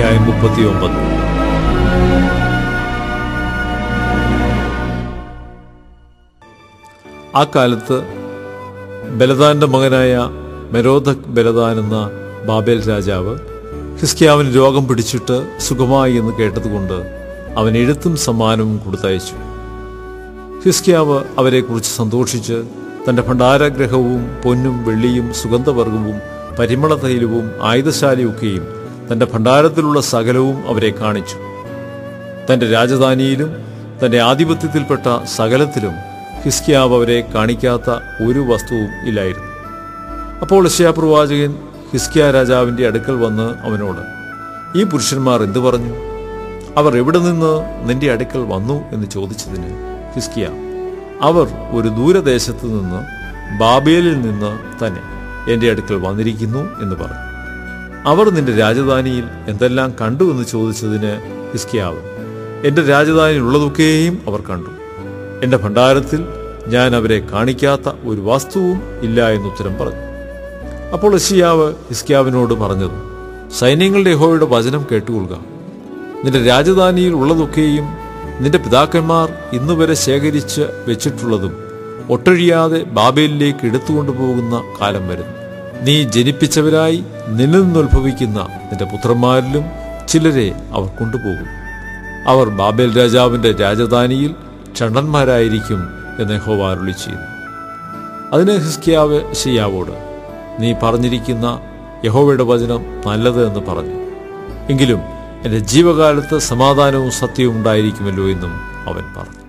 അധ്യായം 39. ആ കാലത്ത് ബലദാന്റെ മകനായ മെരോദക് ബലദാൻ എന്ന ബാബേൽ രാജാവ് ഹിസ്കിയാവിന് രോഗം പിടിച്ചിട്ട് സുഖമായി എന്ന് കേട്ടതുകൊണ്ട് അവൻ എഴുത്തും സമ്മാനവും കൊടുത്തയച്ചു. ഹിസ്കിയാവ് അവരെക്കുറിച്ച് സന്തോഷിച്ച് തൻ്റെ ഭണ്ഡാരഗ്രഹവും പൊന്നും വെള്ളിയും സുഗന്ധവർഗവും പരിമള തൈലവും ആയുധശാലയൊക്കെയും തൻ്റെ ഭണ്ഡാരത്തിലുള്ള സകലവും അവരെ കാണിച്ചു. തൻ്റെ രാജധാനിയിലും തൻ്റെ ആധിപത്യത്തിൽപ്പെട്ട സകലത്തിലും ഹിസ്കിയാവ് അവരെ കാണിക്കാത്ത ഒരു വസ്തുവും ഇല്ലായിരുന്നു. അപ്പോൾ യെശയ്യാ പ്രവാചകൻ ഹിസ്കിയാ രാജാവിൻ്റെ അടുക്കൽ വന്ന് അവനോട്, ഈ പുരുഷന്മാർ എന്തു പറഞ്ഞു? അവർ എവിടെ നിന്ന് നിന്റെ അടുക്കൽ വന്നു എന്ന് ചോദിച്ചതിന് ഹിസ്കിയാ, അവർ ഒരു ദൂരദേശത്ത് നിന്ന് ബാബേലിൽ നിന്ന് തന്നെ എൻ്റെ അടുക്കൽ വന്നിരിക്കുന്നു എന്ന് പറഞ്ഞു. അവർ നിന്റെ രാജധാനിയിൽ എന്തെല്ലാം കണ്ടു എന്ന് ചോദിച്ചതിന് ഹിസ്കിയാവ്, എൻ്റെ രാജധാനിയിൽ ഉള്ളതൊക്കെയും അവർ കണ്ടു. എൻ്റെ ഭണ്ഡാരത്തിൽ ഞാൻ അവരെ കാണിക്കാത്ത ഒരു വസ്തുവും ഇല്ല എന്നുത്തരം പറഞ്ഞു. അപ്പോൾ യെശയ്യാവ് ഹിസ്കിയാവിനോട് പറഞ്ഞത്, സൈന്യങ്ങളുടെ യഹോവയുടെ വചനം കേട്ടുകൊള്ളുക. നിന്റെ രാജധാനിയിൽ ഉള്ളതൊക്കെയും നിന്റെ പിതാക്കന്മാർ ഇന്നുവരെ ശേഖരിച്ച് വെച്ചിട്ടുള്ളതും ഒട്ടൊഴിയാതെ ബാബേലിലേക്ക് എടുത്തുകൊണ്ടുപോകുന്ന കാലം വരുന്നു. നീ ജനിപ്പിച്ചവരായി നിന്നിൽ നിന്നുത്ഭവിക്കുന്ന നിന്റെ പുത്രന്മാരിലും ചിലരെ അവർ കൊണ്ടുപോകും. അവർ ബാബേൽ രാജാവിൻ്റെ രാജധാനിയിൽ ഷണ്ഡന്മാരായിരിക്കും എന്ന് യഹോവ അരുളി ചെയ്തു. അതിന് ഹിസ്കിയാവ് യെശയ്യാവോട്, നീ പറഞ്ഞിരിക്കുന്ന യഹോവയുടെ വചനം നല്ലത് എന്ന് പറഞ്ഞു. എങ്കിലും എൻ്റെ ജീവകാലത്ത് സമാധാനവും സത്യവും ഉണ്ടായിരിക്കുമല്ലോ എന്നും അവൻ പറഞ്ഞു.